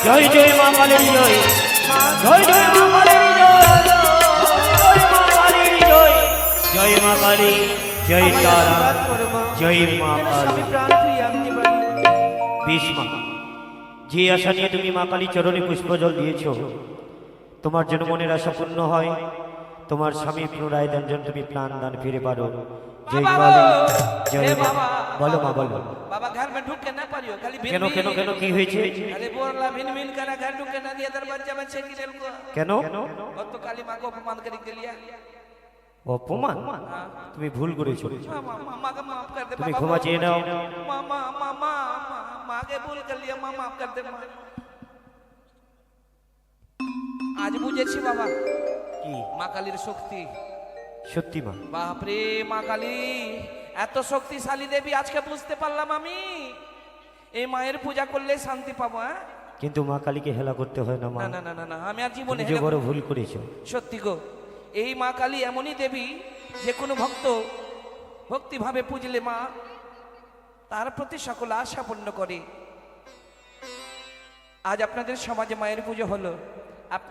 জয় জয় মা কালীর জয়, জয় জয় মা কালীর জয়, জয় মা কালীর জয়, জয় মা কালী, জয় তারা, জয় মা কালী। প্রাণ ফিরিয়ে আনতে পারি। ভীষ্মা, যে আশা নিয়ে তুমি মা কালী চরণে পুষ্পজল দিয়েছ, তোমার যেন মনের আশা পূর্ণ হয়, তোমার স্বামী পুনরায় দেন যেন তুমি প্রাণ দান ফিরে পারো। জয় বাবা, কালী, জয় এ মা। বাবা, বলো মা বলো। बाबा घर में ढुक के ना पारियो खाली भिन কেন কেন কেন কি হয়েছে? खाली बोला भिन भिन करा घर ढुक के ना दिया दरवाजा में छेकी रेल को কেন और तो काली माँ को अपमान कर के लिया অপমান? তুমি ভুল করেছো, माँ का माफ कर दे তুমি बाबा ক্ষমা চেয়ে নাও। मामा मामा माँ के भूल कर लिया माँ माफ कर दे माँ आज বুঝেছি বাবা কি মা কালীর শক্তি সত্যি মা? বাপরে মা কালী এত শক্তিশালী দেবী আজকে বুঝতে পারলাম আমি এই মায়ের পূজা করলে শান্তি পাবো হ্যাঁ কিন্তু মা কালীকে হেলা করতে হয় না মা, না না না না না আমি আর জীবনে তুমি যে বড় ভুল করেছো। সত্যি গো এই মা কালী এমনই দেবী যে কোনো ভক্ত ভক্তিভাবে পুজলে মা তার প্রতি সকল আশা পূর্ণ করে। আজ আপনাদের সমাজে মায়ের পুজো হলো, আপনার